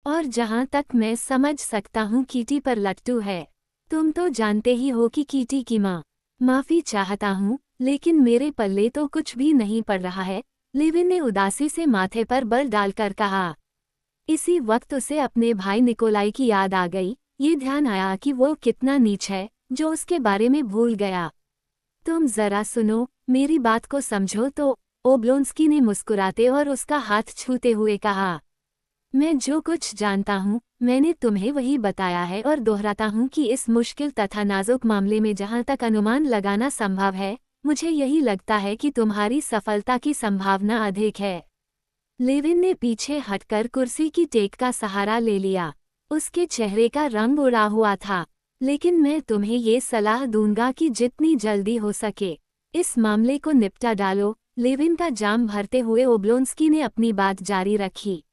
और जहाँ तक मैं समझ सकता हूँ कीटी पर लट्टू है। तुम तो जानते ही हो कि कीटी की माँ। माफ़ी चाहता हूँ, लेकिन मेरे पल्ले तो कुछ भी नहीं पड़ रहा है, लेविन ने उदासी से माथे पर बल डालकर कहा। इसी वक्त उसे अपने भाई निकोलाई की याद आ गई। ये ध्यान आया कि वो कितना नीच है, जो उसके बारे में भूल गया। तुम जरा सुनो, मेरी बात को समझो तो, ओब्लोंस्की ने मुस्कुराते और उसका हाथ छूते हुए कहा। मैं जो कुछ जानता हूँ, मैंने तुम्हें वही बताया है और दोहराता हूँ कि इस मुश्किल तथा नाजुक मामले में जहाँ तक अनुमान लगाना संभव है, मुझे यही लगता है कि तुम्हारी सफलता की संभावना अधिक है। लेविन ने पीछे हटकर कुर्सी की टेक का सहारा ले लिया। उसके चेहरे का रंग उड़ा हुआ था। लेकिन मैं तुम्हें ये सलाह दूंगा कि जितनी जल्दी हो सके इस मामले को निपटा डालो। लेविन का जाम भरते हुए ओब्लोंस्की ने अपनी बात जारी रखी।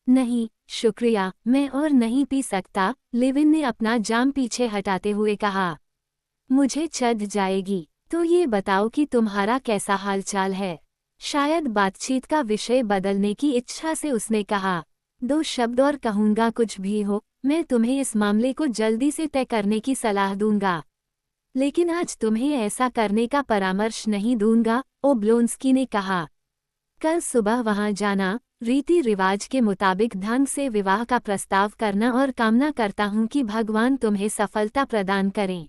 नहीं, शुक्रिया, मैं और नहीं पी सकता, लेविन ने अपना जाम पीछे हटाते हुए कहा। मुझे चढ़ जाएगी। तो ये बताओ कि तुम्हारा कैसा हालचाल है। शायद बातचीत का विषय बदलने की इच्छा से उसने कहा। 2 शब्द और कहूँगा कुछ भी हो, मैं तुम्हें इस मामले को जल्दी से तय करने की सलाह दूंगा। लेकिन आज तुम्हें ऐसा करने का परामर्श नहीं दूंगा, ओब्लोंस्की ने कहा। कल सुबह वहां जाना, रीति रिवाज के मुताबिक ढंग से विवाह का प्रस्ताव करना और कामना करता हूं कि भगवान तुम्हें सफलता प्रदान करें।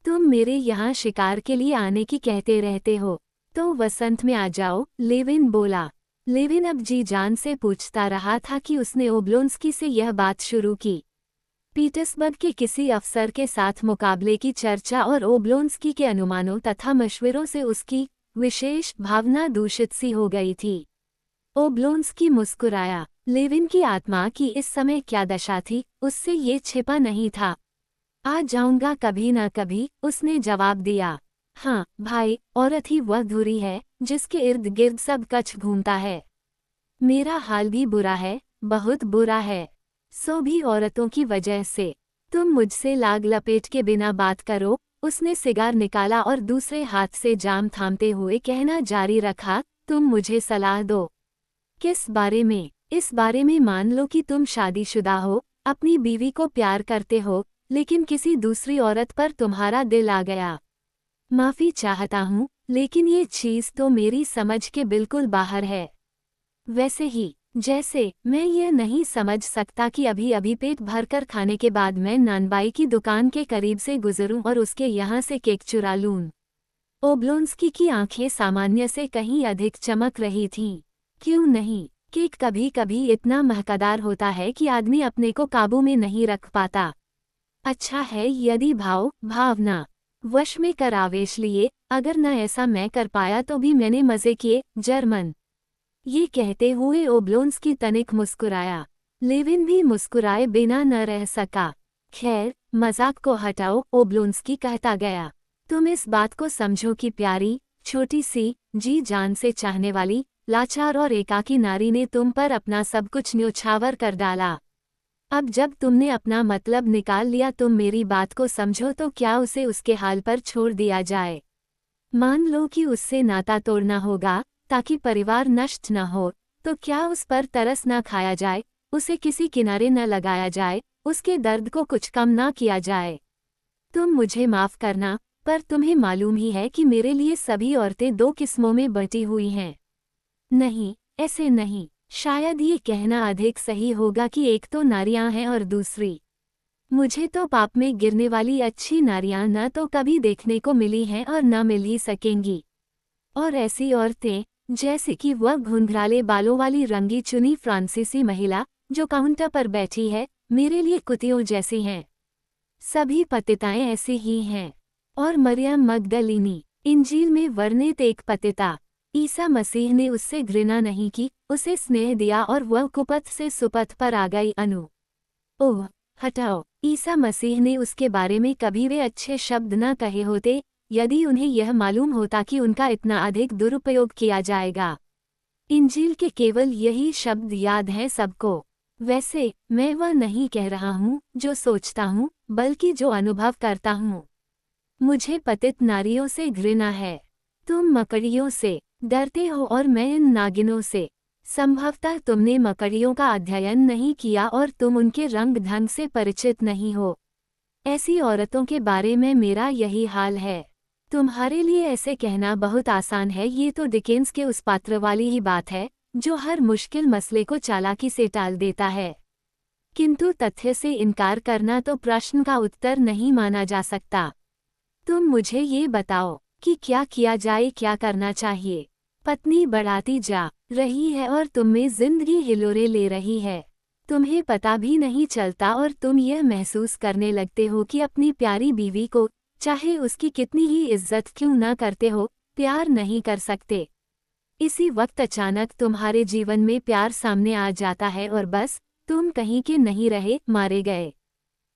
तुम मेरे यहाँ शिकार के लिए आने की कहते रहते हो, तो वसंत में आ जाओ, लेविन बोला। लेविन अब जी जान से पूछता रहा था कि उसने ओब्लोंस्की से यह बात शुरू की। पीटर्सबर्ग के किसी अफसर के साथ मुकाबले की चर्चा और ओब्लोंस्की के अनुमानों तथा मशवरों से उसकी विशेष भावना दूषित सी हो गई थी। ओब्लोंस्की मुस्कुराया। लेविन की आत्मा की इस समय क्या दशा थी, उससे ये छिपा नहीं था। आ जाऊंगा कभी न कभी, उसने जवाब दिया। हाँ भाई, औरत ही वह धुरी है जिसके इर्द गिर्द सब कछ घूमता है। मेरा हाल भी बुरा है, बहुत बुरा है। सो भी औरतों की वजह से। तुम मुझसे लाग लपेट के बिना बात करो, उसने सिगार निकाला और दूसरे हाथ से जाम थामते हुए कहना जारी रखा। तुम मुझे सलाह दो। किस बारे में? इस बारे में मान लो कि तुम शादीशुदा हो, अपनी बीवी को प्यार करते हो, लेकिन किसी दूसरी औरत पर तुम्हारा दिल आ गया। माफ़ी चाहता हूँ, लेकिन ये चीज़ तो मेरी समझ के बिल्कुल बाहर है। वैसे ही, जैसे मैं यह नहीं समझ सकता कि अभी अभी पेट भरकर खाने के बाद मैं नानबाई की दुकान के करीब से गुजरूं और उसके यहाँ से केक चुरा लूं। ओब्लोंस्की की आंखें सामान्य से कहीं अधिक चमक रही थीं। क्यों नहीं? केक कभी कभी इतना महकदार होता है कि आदमी अपने को काबू में नहीं रख पाता। अच्छा है यदि भावना वश में कर आवेश लिए, अगर न ऐसा मैं कर पाया तो भी मैंने मजे किए, जर्मन। ये कहते हुए ओब्लोंस्की तनिक मुस्कुराया। लेविन भी मुस्कुराए बिना न रह सका। खैर, मजाक को हटाओ, ओब्लोंस्की कहता गया। तुम इस बात को समझो कि प्यारी, छोटी सी, जी जान से चाहने वाली, लाचार और एकाकी नारी ने तुम पर अपना सब कुछ न्योछावर कर डाला। अब जब तुमने अपना मतलब निकाल लिया, तुम मेरी बात को समझो तो क्या उसे उसके हाल पर छोड़ दिया जाए? मान लो कि उससे नाता तोड़ना होगा ताकि परिवार नष्ट न हो, तो क्या उस पर तरस न खाया जाए, उसे किसी किनारे न लगाया जाए, उसके दर्द को कुछ कम न किया जाए? तुम मुझे माफ़ करना, पर तुम्हें मालूम ही है कि मेरे लिए सभी औरतें 2 किस्मों में बटी हुई हैं। नहीं, ऐसे नहीं। शायद ये कहना अधिक सही होगा कि एक तो नारियां हैं और दूसरी। मुझे तो पाप में गिरने वाली अच्छी नारियां न तो कभी देखने को मिली हैं और न मिल ही सकेंगी। और ऐसी औरतें, जैसे कि वह घुंघराले बालों वाली रंगी चुनी फ्रांसीसी महिला जो काउंटर पर बैठी है, मेरे लिए कुतियों जैसी हैं। सभी पतिताएं ऐसी ही हैं। और मरियम मगदलिनी, इंजील में वर्णित एक पतिता। ईसा मसीह ने उससे घृणा नहीं की, उसे स्नेह दिया और वह कुपथ से सुपथ पर आ गई। ओह, हटाओ, ईसा मसीह ने उसके बारे में कभी वे अच्छे शब्द न कहे होते, यदि उन्हें यह मालूम होता कि उनका इतना अधिक दुरुपयोग किया जाएगा। इंजील के केवल यही शब्द याद हैं सबको। वैसे, मैं वह नहीं कह रहा हूँ जो सोचता हूँ, बल्कि जो अनुभव करता हूँ। मुझे पतित नारियों से घृणा है। तुम मकड़ियों से डरते हो और मैं इन नागिनों से। संभवतः तुमने मकड़ियों का अध्ययन नहीं किया और तुम उनके रंग ढंग से परिचित नहीं हो। ऐसी औरतों के बारे में मेरा यही हाल है। तुम्हारे लिए ऐसे कहना बहुत आसान है, ये तो डिकेंस के उस पात्र वाली ही बात है जो हर मुश्किल मसले को चालाकी से टाल देता है। किंतु तथ्य से इनकार करना तो प्रश्न का उत्तर नहीं माना जा सकता। तुम मुझे ये बताओ कि क्या किया जाए, क्या करना चाहिए। पत्नी बढ़ाती जा रही है और तुम में जिंदगी हिलोरे ले रही है। तुम्हें पता भी नहीं चलता और तुम यह महसूस करने लगते हो कि अपनी प्यारी बीवी को, चाहे उसकी कितनी ही इज्जत क्यों न करते हो, प्यार नहीं कर सकते। इसी वक्त अचानक तुम्हारे जीवन में प्यार सामने आ जाता है और बस तुम कहीं के नहीं रहे, मारे गए।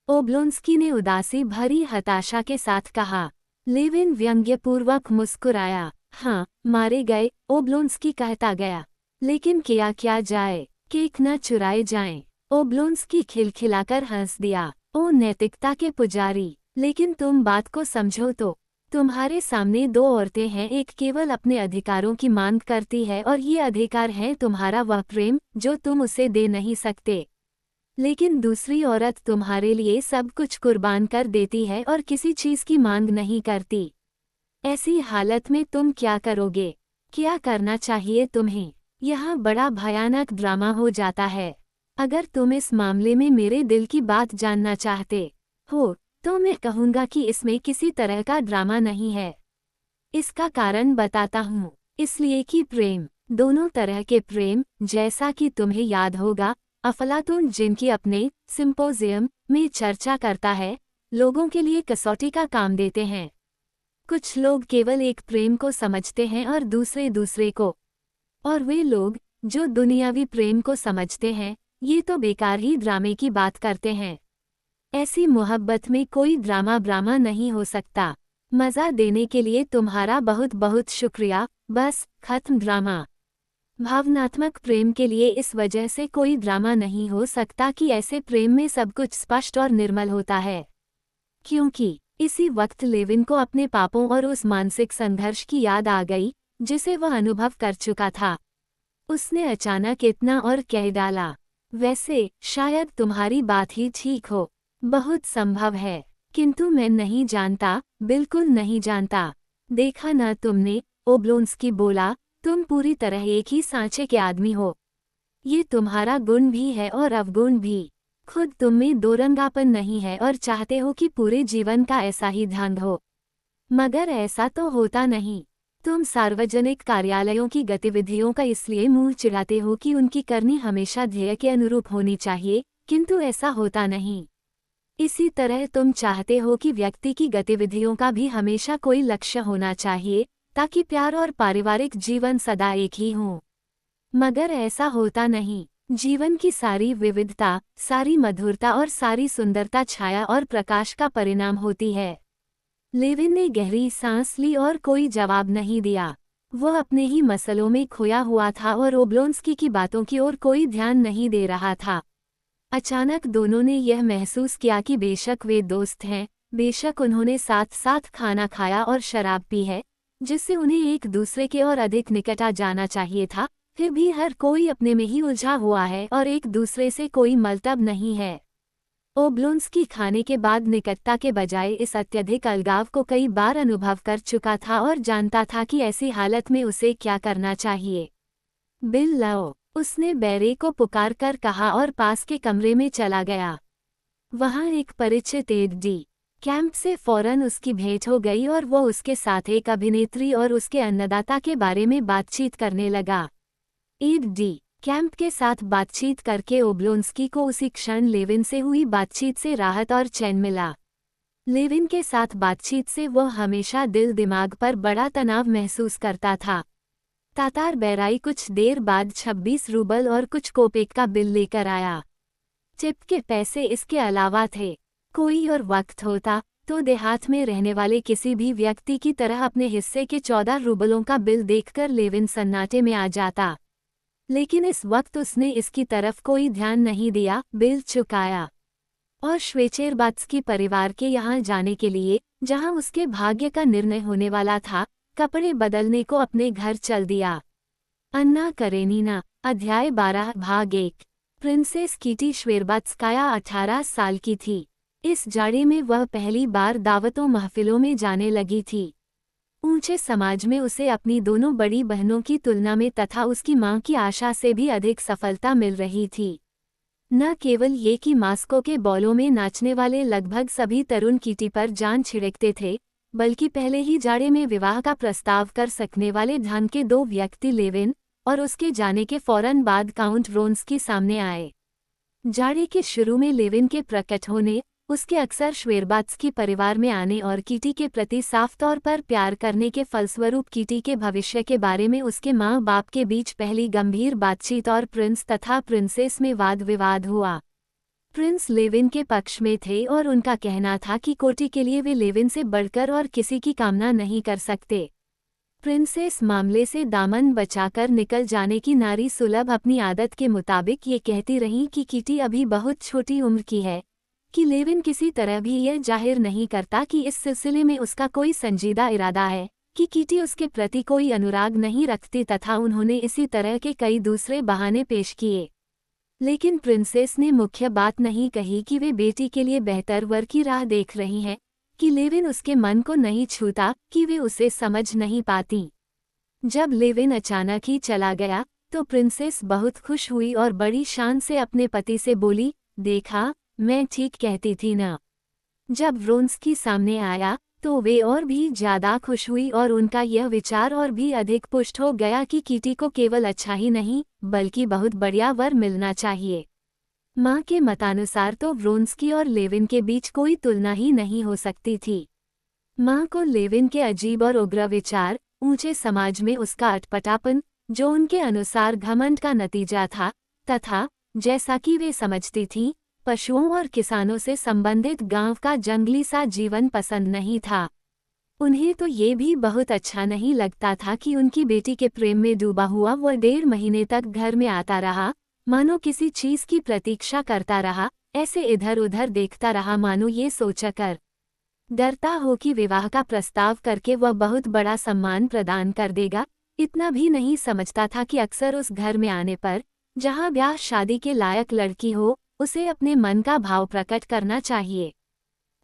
ओब्लोंस्की ने उदासी भरी हताशा के साथ कहा। लेविन व्यंग्यपूर्वक मुस्कुराया। हाँ, मारे गए, ओब्लोंस्की कहता गया। लेकिन किया क्या जाए, केक न चुराए जाएं। ओब्लोंस्की खिलखिलाकर हंस दिया। ओ नैतिकता के पुजारी, लेकिन तुम बात को समझो तो। तुम्हारे सामने दो औरतें हैं, एक केवल अपने अधिकारों की मांग करती है और ये अधिकार है तुम्हारा वह प्रेम जो तुम उसे दे नहीं सकते। लेकिन दूसरी औरत तुम्हारे लिए सब कुछ कुर्बान कर देती है और किसी चीज की मांग नहीं करती। ऐसी हालत में तुम क्या करोगे? क्या करना चाहिए तुम्हें? यहाँ बड़ा भयानक ड्रामा हो जाता है। अगर तुम इस मामले में मेरे दिल की बात जानना चाहते हो तो मैं कहूँगा कि इसमें किसी तरह का ड्रामा नहीं है। इसका कारण बताता हूँ। इसलिए कि प्रेम, दोनों तरह के प्रेम, जैसा कि तुम्हें याद होगा, अफलातून जिनकी अपने सिंपोजियम में चर्चा करता है, लोगों के लिए कसौटी का काम देते हैं। कुछ लोग केवल एक प्रेम को समझते हैं और दूसरे दूसरे को। और वे लोग जो दुनियावी प्रेम को समझते हैं, ये तो बेकार ही ड्रामे की बात करते हैं। ऐसी मोहब्बत में कोई ड्रामा नहीं हो सकता। मज़ा देने के लिए तुम्हारा बहुत बहुत शुक्रिया, बस खत्म ड्रामा। भावनात्मक प्रेम के लिए इस वजह से कोई ड्रामा नहीं हो सकता कि ऐसे प्रेम में सब कुछ स्पष्ट और निर्मल होता है। क्योंकि इसी वक्त लेविन को अपने पापों और उस मानसिक संघर्ष की याद आ गई जिसे वह अनुभव कर चुका था। उसने अचानक इतना और कह डाला, वैसे शायद तुम्हारी बात ही ठीक हो, बहुत संभव है, किंतु मैं नहीं जानता, बिल्कुल नहीं जानता। देखा न तुमने, ओब्लोंस्की बोला, तुम पूरी तरह एक ही सांचे के आदमी हो। ये तुम्हारा गुण भी है और अवगुण भी। खुद तुम में दोरंगापन नहीं है और चाहते हो कि पूरे जीवन का ऐसा ही ढंग हो, मगर ऐसा तो होता नहीं। तुम सार्वजनिक कार्यालयों की गतिविधियों का इसलिए मुंह चिढ़ाते हो कि उनकी करनी हमेशा ध्येय के अनुरूप होनी चाहिए, किंतु ऐसा होता नहीं। इसी तरह तुम चाहते हो कि व्यक्ति की गतिविधियों का भी हमेशा कोई लक्ष्य होना चाहिए, ताकि प्यार और पारिवारिक जीवन सदा एक ही हो, मगर ऐसा होता नहीं। जीवन की सारी विविधता, सारी मधुरता और सारी सुंदरता छाया और प्रकाश का परिणाम होती है। लेविन ने गहरी सांस ली और कोई जवाब नहीं दिया। वह अपने ही मसलों में खोया हुआ था और ओब्लोंस्की की बातों की ओर कोई ध्यान नहीं दे रहा था। अचानक दोनों ने यह महसूस किया कि बेशक वे दोस्त हैं, बेशक उन्होंने साथ साथ खाना खाया और शराब पी है, जिससे उन्हें एक दूसरे के और अधिक निकट आ जाना चाहिए था, फिर भी हर कोई अपने में ही उलझा हुआ है और एक दूसरे से कोई मतलब नहीं है। ओब्लोंस्की खाने के बाद निकटता के बजाय इस अत्यधिक अलगाव को कई बार अनुभव कर चुका था और जानता था कि ऐसी हालत में उसे क्या करना चाहिए। बिल लाओ, उसने बैरे को पुकार कर कहा और पास के कमरे में चला गया। वहाँ एक परिचित एड.डी. कैंप से फौरन उसकी भेंट हो गई और वो उसके साथ एक अभिनेत्री और उसके अन्नदाता के बारे में बातचीत करने लगा। एड.डी. कैंप के साथ बातचीत करके ओब्लोंस्की को उसी क्षण लेविन से हुई बातचीत से राहत और चैन मिला। लेविन के साथ बातचीत से वह हमेशा दिल दिमाग पर बड़ा तनाव महसूस करता था। तातार बैराई कुछ देर बाद 26 रूबल और कुछ कोपेक का बिल लेकर आया। टिप के पैसे इसके अलावा थे। कोई और वक्त होता तो देहात में रहने वाले किसी भी व्यक्ति की तरह अपने हिस्से के 14 रूबलों का बिल देखकर लेविन सन्नाटे में आ जाता, लेकिन इस वक्त उसने इसकी तरफ कोई ध्यान नहीं दिया। बिल चुकाया और श्वेचेरबात्स्की परिवार के यहाँ जाने के लिए, जहाँ उसके भाग्य का निर्णय होने वाला था, कपड़े बदलने को अपने घर चल दिया। अन्ना करेनीना, अध्याय 12 भाग 1। प्रिंसेस कीटी श्वेरबात्स्काया 18 साल की थी। इस जाड़े में वह पहली बार दावतों महफिलों में जाने लगी थी। ऊंचे समाज में उसे अपनी दोनों बड़ी बहनों की तुलना में तथा उसकी मां की आशा से भी अधिक सफलता मिल रही थी। न केवल ये कि मास्को के बॉलों में नाचने वाले लगभग सभी तरुण कीटी पर जान छिड़कते थे, बल्कि पहले ही जाड़े में विवाह का प्रस्ताव कर सकने वाले ढंग के दो व्यक्ति लेविन और उसके जाने के फौरन बाद काउंट व्रोंस्की सामने आए। जाड़े के शुरू में लेविन के प्रकट होने, उसके अक्सर श्वेरबात्स्की परिवार में आने और कीटी के प्रति साफ तौर पर प्यार करने के फलस्वरूप कीटी के भविष्य के बारे में उसके माँ बाप के बीच पहली गंभीर बातचीत और प्रिंस तथा प्रिंसेस में वाद विवाद हुआ। प्रिंस लेविन के पक्ष में थे और उनका कहना था कि कोटी के लिए वे लेविन से बढ़कर और किसी की कामना नहीं कर सकते। प्रिंसेस मामले से दामन बचाकर निकल जाने की नारी सुलभ अपनी आदत के मुताबिक ये कहती रहीं कि कीटी अभी बहुत छोटी उम्र की है, कि लेविन किसी तरह भी यह जाहिर नहीं करता कि इस सिलसिले में उसका कोई संजीदा इरादा है, कि कीटी उसके प्रति कोई अनुराग नहीं रखती तथा उन्होंने इसी तरह के कई दूसरे बहाने पेश किए। लेकिन प्रिंसेस ने मुख्य बात नहीं कही कि वे बेटी के लिए बेहतर वर की राह देख रही हैं, कि लेविन उसके मन को नहीं छूता, कि वे उसे समझ नहीं पाती। जब लेविन अचानक ही चला गया तो प्रिंसेस बहुत खुश हुई और बड़ी शान से अपने पति से बोली, देखा, मैं ठीक कहती थी ना। जब व्रोंस्की सामने आया तो वे और भी ज्यादा खुश हुई और उनका यह विचार और भी अधिक पुष्ट हो गया कि कीटी को केवल अच्छा ही नहीं बल्कि बहुत बढ़िया वर मिलना चाहिए। मां के मतानुसार तो व्रोंस्की और लेविन के बीच कोई तुलना ही नहीं हो सकती थी। मां को लेविन के अजीब और उग्र विचार, ऊंचे समाज में उसका अटपटापन, जो उनके अनुसार घमंड का नतीजा था, तथा जैसा कि वे समझती थीं, पशुओं और किसानों से संबंधित गांव का जंगली सा जीवन पसंद नहीं था। उन्हें तो ये भी बहुत अच्छा नहीं लगता था कि उनकी बेटी के प्रेम में डूबा हुआ वह 1.5 महीने तक घर में आता रहा, मानो किसी चीज की प्रतीक्षा करता रहा, ऐसे इधर उधर देखता रहा मानो ये सोचकर डरता हो कि विवाह का प्रस्ताव करके वह बहुत बड़ा सम्मान प्रदान कर देगा। इतना भी नहीं समझता था कि अक्सर उस घर में आने पर, जहां ब्याह शादी के लायक लड़की हो, उसे अपने मन का भाव प्रकट करना चाहिए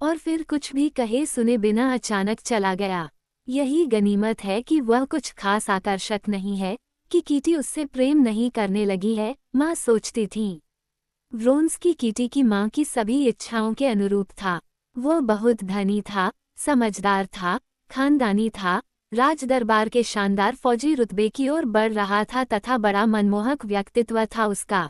और फिर कुछ भी कहे सुने बिना अचानक चला गया। यही गनीमत है कि वह कुछ खास आकर्षक नहीं है, कि कीटी उससे प्रेम नहीं करने लगी है, माँ सोचती थी। व्रोंस्की कीटी की माँ की सभी इच्छाओं के अनुरूप था। वह बहुत धनी था, समझदार था, खानदानी था, राजदरबार के शानदार फौजी रुतबे की ओर बढ़ रहा था तथा बड़ा मनमोहक व्यक्तित्व था उसका।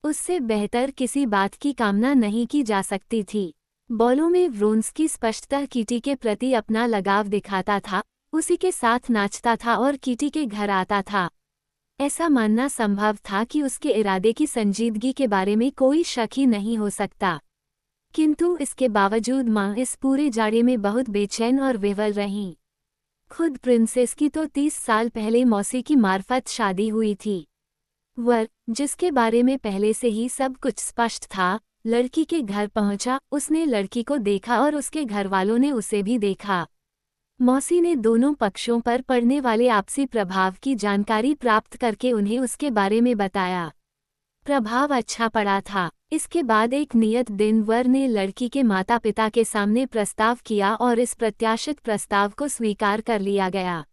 उससे बेहतर किसी बात की कामना नहीं की जा सकती थी। बॉलों में व्रोंस्की स्पष्टतः कीटी के प्रति अपना लगाव दिखाता था, उसी के साथ नाचता था और कीटी के घर आता था। ऐसा मानना संभव था कि उसके इरादे की संजीदगी के बारे में कोई शक ही नहीं हो सकता। किंतु इसके बावजूद माँ इस पूरे जाड़े में बहुत बेचैन और विवल रहीं। खुद प्रिंसेस की तो 30 साल पहले मौसी की मार्फत शादी हुई थी। वर, जिसके बारे में पहले से ही सब कुछ स्पष्ट था, लड़की के घर पहुंचा, उसने लड़की को देखा और उसके घरवालों ने उसे भी देखा। मौसी ने दोनों पक्षों पर पड़ने वाले आपसी प्रभाव की जानकारी प्राप्त करके उन्हें उसके बारे में बताया। प्रभाव अच्छा पड़ा था। इसके बाद एक नियत दिन वर ने लड़की के माता पिता के सामने प्रस्ताव किया और इस प्रत्याशित प्रस्ताव को स्वीकार कर लिया गया।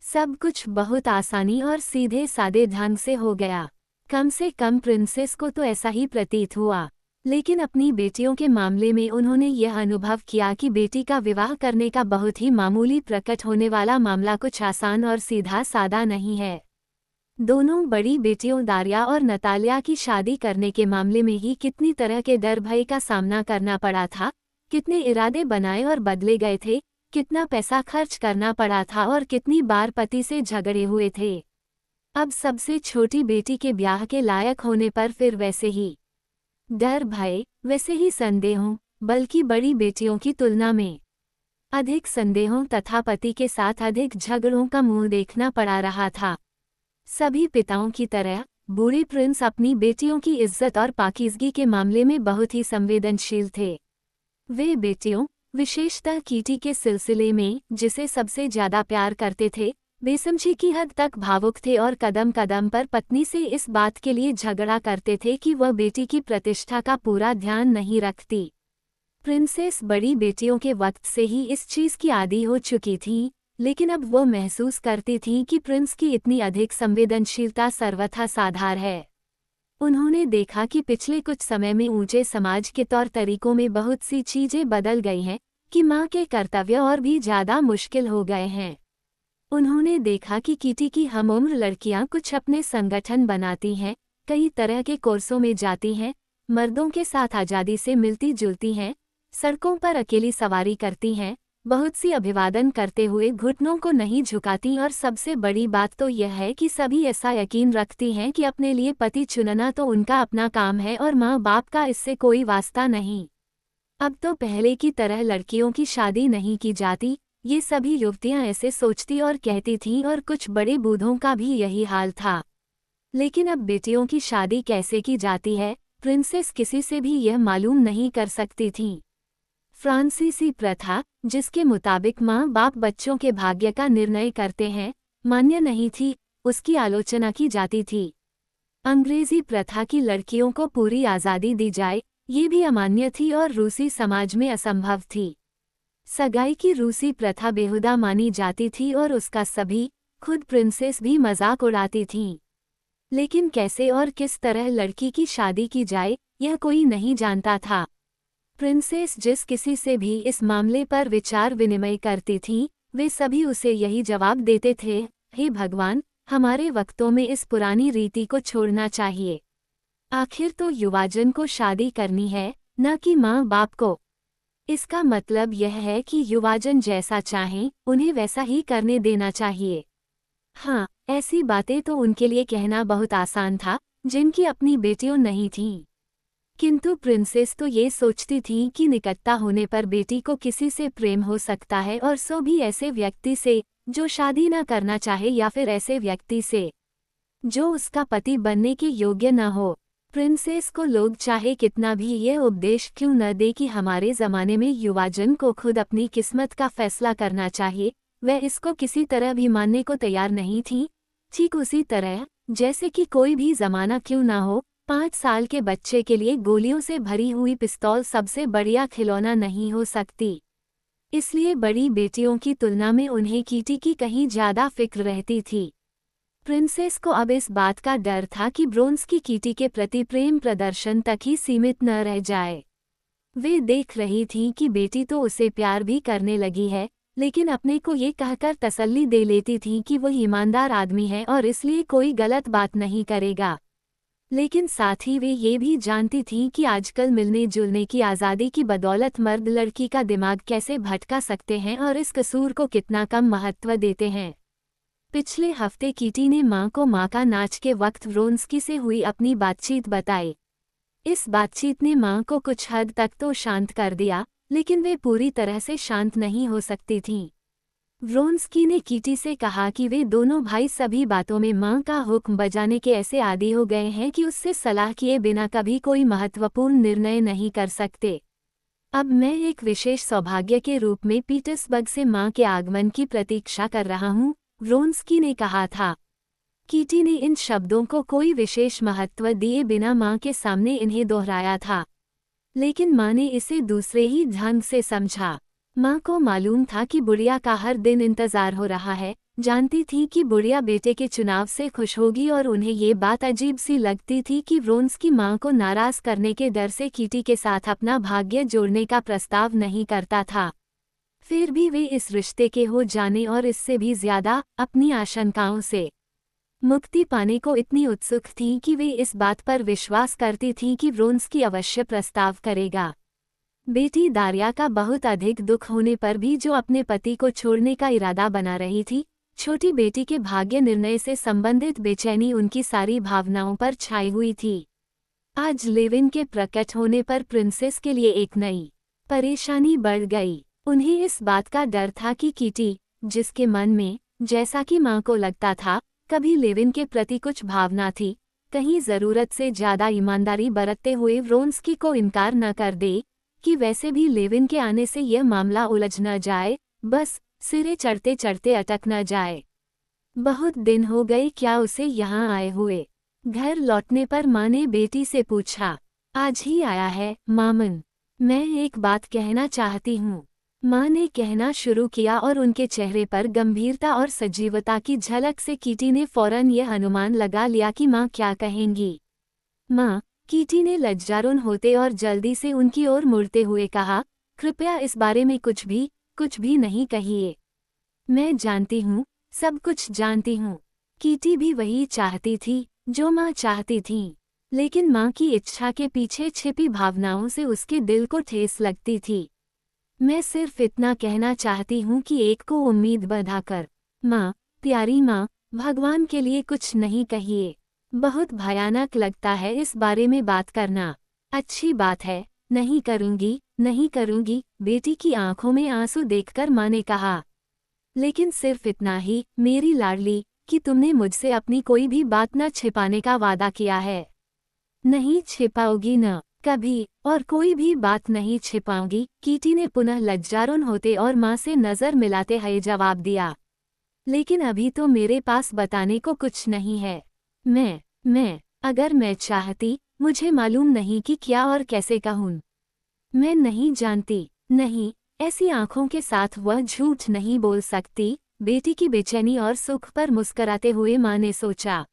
सब कुछ बहुत आसानी और सीधे सादे ढंग से हो गया। कम से कम प्रिंसेस को तो ऐसा ही प्रतीत हुआ। लेकिन अपनी बेटियों के मामले में उन्होंने यह अनुभव किया कि बेटी का विवाह करने का बहुत ही मामूली प्रकट होने वाला मामला कुछ आसान और सीधा सादा नहीं है। दोनों बड़ी बेटियों दारिया और नतालिया की शादी करने के मामले में ही कितनी तरह के डर भय का सामना करना पड़ा था, कितने इरादे बनाए और बदले गए थे, कितना पैसा खर्च करना पड़ा था और कितनी बार पति से झगड़े हुए थे। अब सबसे छोटी बेटी के ब्याह के लायक होने पर फिर वैसे ही डर भय, वैसे ही संदेहों, बल्कि बड़ी बेटियों की तुलना में अधिक संदेहों तथा पति के साथ अधिक झगड़ों का मुंह देखना पड़ा रहा था। सभी पिताओं की तरह बूढ़े प्रिंस अपनी बेटियों की इज्जत और पाकीज़गी के मामले में बहुत ही संवेदनशील थे। वे बेटियों, विशेषतः कीटी के सिलसिले में, जिसे सबसे ज्यादा प्यार करते थे, बेसमझी की हद तक भावुक थे और कदम कदम पर पत्नी से इस बात के लिए झगड़ा करते थे कि वह बेटी की प्रतिष्ठा का पूरा ध्यान नहीं रखती। प्रिंसेस बड़ी बेटियों के वक्त से ही इस चीज की आदी हो चुकी थी, लेकिन अब वो महसूस करती थी कि प्रिंस की इतनी अधिक संवेदनशीलता सर्वथा साधार है। उन्होंने देखा कि पिछले कुछ समय में ऊंचे समाज के तौर तरीकों में बहुत सी चीजें बदल गई हैं, कि माँ के कर्तव्य और भी ज्यादा मुश्किल हो गए हैं। उन्होंने देखा कि कीटी की हमउम्र लड़कियां कुछ अपने संगठन बनाती हैं, कई तरह के कोर्सों में जाती हैं, मर्दों के साथ आज़ादी से मिलती जुलती हैं, सड़कों पर अकेली सवारी करती हैं, बहुत सी अभिवादन करते हुए घुटनों को नहीं झुकाती और सबसे बड़ी बात तो यह है कि सभी ऐसा यकीन रखती हैं कि अपने लिए पति चुनना तो उनका अपना काम है और माँ बाप का इससे कोई वास्ता नहीं। अब तो पहले की तरह लड़कियों की शादी नहीं की जाती, ये सभी युवतियां ऐसे सोचती और कहती थीं और कुछ बड़े बूढ़ों का भी यही हाल था। लेकिन अब बेटियों की शादी कैसे की जाती है, प्रिंसेस किसी से भी यह मालूम नहीं कर सकती थीं। फ्रांसीसी प्रथा, जिसके मुताबिक माँ बाप बच्चों के भाग्य का निर्णय करते हैं, मान्य नहीं थी, उसकी आलोचना की जाती थी। अंग्रेजी प्रथा की लड़कियों को पूरी आज़ादी दी जाए, ये भी अमान्य थी और रूसी समाज में असंभव थी। सगाई की रूसी प्रथा बेहुदा मानी जाती थी और उसका सभी, खुद प्रिंसेस भी मजाक उड़ाती थीं। लेकिन कैसे और किस तरह लड़की की शादी की जाए, यह कोई नहीं जानता था। प्रिंसेस जिस किसी से भी इस मामले पर विचार विनिमय करती थीं, वे सभी उसे यही जवाब देते थे, हे भगवान, हमारे वक्तों में इस पुरानी रीति को छोड़ना चाहिए। आखिर तो युवाजन को शादी करनी है, न कि माँ बाप को। इसका मतलब यह है कि युवाजन जैसा चाहें, उन्हें वैसा ही करने देना चाहिए। हाँ, ऐसी बातें तो उनके लिए कहना बहुत आसान था, जिनकी अपनी बेटियों नहीं थीं। किंतु प्रिंसेस तो ये सोचती थी कि निकटता होने पर बेटी को किसी से प्रेम हो सकता है, और सो भी ऐसे व्यक्ति से जो शादी न करना चाहे, या फिर ऐसे व्यक्ति से जो उसका पति बनने के योग्य न हो। प्रिंसेस को लोग चाहे कितना भी यह उपदेश क्यों न दे कि हमारे ज़माने में युवाजन को खुद अपनी किस्मत का फैसला करना चाहिए, वह इसको किसी तरह भी मानने को तैयार नहीं थी। ठीक उसी तरह जैसे कि कोई भी ज़माना क्यों ना हो, 5 साल के बच्चे के लिए गोलियों से भरी हुई पिस्तौल सबसे बढ़िया खिलौना नहीं हो सकती। इसलिए बड़ी बेटियों की तुलना में उन्हें कीटी की कहीं ज़्यादा फिक्र रहती थी। प्रिंसेस को अब इस बात का डर था कि ब्रोंस्की कीटी के प्रति प्रेम प्रदर्शन तक ही सीमित न रह जाए। वे देख रही थीं कि बेटी तो उसे प्यार भी करने लगी है, लेकिन अपने को ये कहकर तसल्ली दे लेती थीं कि वह ईमानदार आदमी है और इसलिए कोई गलत बात नहीं करेगा। लेकिन साथ ही वे ये भी जानती थीं कि आजकल मिलने जुलने की आज़ादी की बदौलत मर्द लड़की का दिमाग कैसे भटका सकते हैं और इस कसूर को कितना कम महत्व देते हैं। पिछले हफ्ते कीटी ने माँ को माँ का नाच के वक्त व्रोंस्की से हुई अपनी बातचीत बताई। इस बातचीत ने माँ को कुछ हद तक तो शांत कर दिया, लेकिन वे पूरी तरह से शांत नहीं हो सकती थीं। व्रोंस्की ने कीटी से कहा कि वे दोनों भाई सभी बातों में माँ का हुक्म बजाने के ऐसे आदी हो गए हैं कि उससे सलाह किए बिना कभी कोई महत्वपूर्ण निर्णय नहीं कर सकते। अब मैं एक विशेष सौभाग्य के रूप में पीटर्सबर्ग से माँ के आगमन की प्रतीक्षा कर रहा हूँ, व्रोंस्की ने कहा था। कीटी ने इन शब्दों को कोई विशेष महत्व दिए बिना माँ के सामने इन्हें दोहराया था, लेकिन माँ ने इसे दूसरे ही ढंग से समझा। माँ को मालूम था कि बुढ़िया का हर दिन इंतजार हो रहा है, जानती थी कि बुढ़िया बेटे के चुनाव से खुश होगी, और उन्हें ये बात अजीब सी लगती थी कि व्रोंस्की माँ को नाराज करने के डर से कीटी के साथ अपना भाग्य जोड़ने का प्रस्ताव नहीं करता था। फिर भी वे इस रिश्ते के हो जाने और इससे भी ज्यादा अपनी आशंकाओं से मुक्ति पाने को इतनी उत्सुक थीं कि वे इस बात पर विश्वास करती थीं कि व्रोंस्की अवश्य प्रस्ताव करेगा। बेटी दारिया का बहुत अधिक दुख होने पर भी जो अपने पति को छोड़ने का इरादा बना रही थी, छोटी बेटी के भाग्य निर्णय से संबंधित बेचैनी उनकी सारी भावनाओं पर छाई हुई थी। आज लेविन के प्रकट होने पर प्रिंसेस के लिए एक नई परेशानी बढ़ गई। उन्हें इस बात का डर था कि कीटी, जिसके मन में, जैसा कि माँ को लगता था, कभी लेविन के प्रति कुछ भावना थी, कहीं ज़रूरत से ज़्यादा ईमानदारी बरतते हुए व्रोंस्की को इनकार न कर दे कि वैसे भी लेविन के आने से यह मामला उलझ न जाए, बस सिरे चढ़ते चढ़ते अटक न जाए। बहुत दिन हो गए क्या उसे यहाँ आए हुए। घर लौटने पर माँ ने बेटी से पूछा, आज ही आया है मामन, मैं एक बात कहना चाहती हूँ। माँ ने कहना शुरू किया और उनके चेहरे पर गंभीरता और सजीवता की झलक से कीटी ने फौरन यह अनुमान लगा लिया कि माँ क्या कहेंगी। माँ, कीटी ने लज्जारुन होते और जल्दी से उनकी ओर मुड़ते हुए कहा, कृपया इस बारे में कुछ भी नहीं कहिए। मैं जानती हूँ, सब कुछ जानती हूँ। कीटी भी वही चाहती थी जो माँ चाहती थी, लेकिन माँ की इच्छा के पीछे छिपी भावनाओं से उसके दिल को ठेस लगती थी। मैं सिर्फ इतना कहना चाहती हूँ कि एक को उम्मीद बंधाकर, माँ, प्यारी माँ, भगवान के लिए कुछ नहीं कहिए। बहुत भयानक लगता है इस बारे में बात करना। अच्छी बात है, नहीं करूँगी, नहीं करूँगी, बेटी की आंखों में आंसू देखकर माँ ने कहा। लेकिन सिर्फ इतना ही, मेरी लाडली, कि तुमने मुझसे अपनी कोई भी बात न छिपाने का वादा किया है। नहीं छिपाओगी न, कभी, और कोई भी बात नहीं छिपाऊंगी, कीटी ने पुनः लज्जारुन होते और माँ से नजर मिलाते हुए जवाब दिया। लेकिन अभी तो मेरे पास बताने को कुछ नहीं है। अगर मैं चाहती, मुझे मालूम नहीं कि क्या और कैसे कहूँ। मैं नहीं जानती, नहीं, ऐसी आंखों के साथ वह झूठ नहीं बोल सकती। बेटी की बेचैनी और सुख पर मुस्कुराते हुए माँ ने सोचा।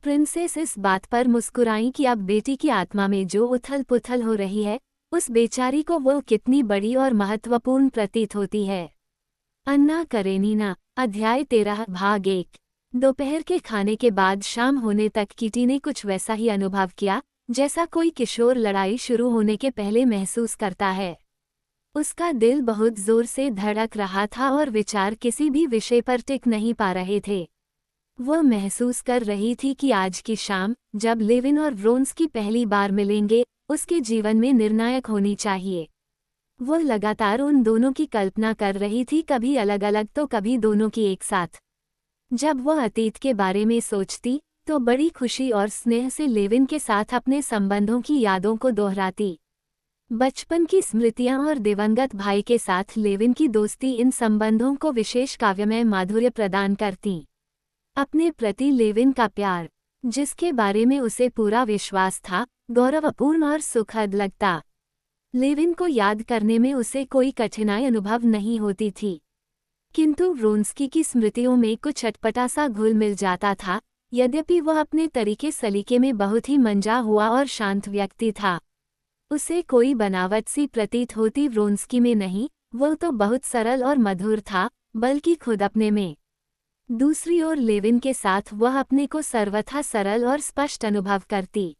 प्रिंसेस इस बात पर मुस्कुराई कि अब बेटी की आत्मा में जो उथल पुथल हो रही है, उस बेचारी को वो कितनी बड़ी और महत्वपूर्ण प्रतीत होती है। अन्ना करेनीना, अध्याय 13 भाग 1। दोपहर के खाने के बाद शाम होने तक कीटी ने कुछ वैसा ही अनुभव किया जैसा कोई किशोर लड़ाई शुरू होने के पहले महसूस करता है। उसका दिल बहुत जोर से धड़क रहा था और विचार किसी भी विषय पर टिक नहीं पा रहे थे। वह महसूस कर रही थी कि आज की शाम, जब लेविन और व्रोन्स्की पहली बार मिलेंगे, उसके जीवन में निर्णायक होनी चाहिए। वह लगातार उन दोनों की कल्पना कर रही थी, कभी अलग अलग तो कभी दोनों की एक साथ। जब वह अतीत के बारे में सोचती, तो बड़ी खुशी और स्नेह से लेविन के साथ अपने संबंधों की यादों को दोहराती। बचपन की स्मृतियां और दिवंगत भाई के साथ लेविन की दोस्ती इन संबंधों को विशेष काव्यमय माधुर्य प्रदान करती। अपने प्रति लेविन का प्यार, जिसके बारे में उसे पूरा विश्वास था, गौरवपूर्ण और सुखद लगता। लेविन को याद करने में उसे कोई कठिनाई अनुभव नहीं होती थी, किंतु व्रोन्स्की की स्मृतियों में कुछ अटपटा सा घुल मिल जाता था। यद्यपि वह अपने तरीके सलीके में बहुत ही मंजा हुआ और शांत व्यक्ति था, उसे कोई बनावट सी प्रतीत होती व्रोन्स्की में नहीं। वह तो बहुत सरल और मधुर था, बल्कि खुद अपने में। दूसरी ओर लेविन के साथ वह अपने को सर्वथा सरल और स्पष्ट अनुभव करती।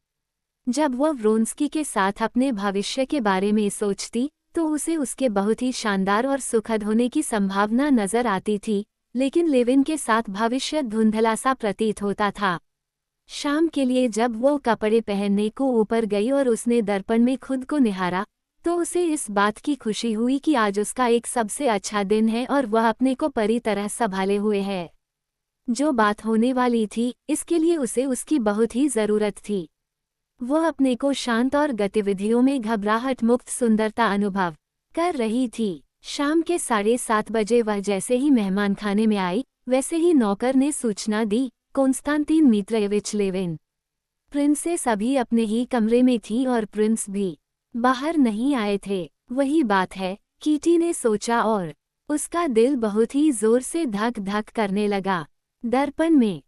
जब वह व्रोन्स्की के साथ अपने भविष्य के बारे में सोचती, तो उसे उसके बहुत ही शानदार और सुखद होने की संभावना नजर आती थी, लेकिन लेविन के साथ भविष्य धुंधला सा प्रतीत होता था। शाम के लिए जब वो कपड़े पहनने को ऊपर गई और उसने दर्पण में खुद को निहारा, तो उसे इस बात की खुशी हुई कि आज उसका एक सबसे अच्छा दिन है और वह अपने को परी तरह संभाले हुए है। जो बात होने वाली थी, इसके लिए उसे उसकी बहुत ही जरूरत थी। वह अपने को शांत और गतिविधियों में घबराहट मुक्त सुंदरता अनुभव कर रही थी। शाम के 7:30 बजे वह जैसे ही मेहमान खाने में आई, वैसे ही नौकर ने सूचना दी, कोंस्टांतीन मित्रेविच लेविन। प्रिंसेस अभी अपने ही कमरे में थी और प्रिंस भी बाहर नहीं आए थे। वही बात है, कीटी ने सोचा और उसका दिल बहुत ही जोर से धक धक करने लगा। दर्पण में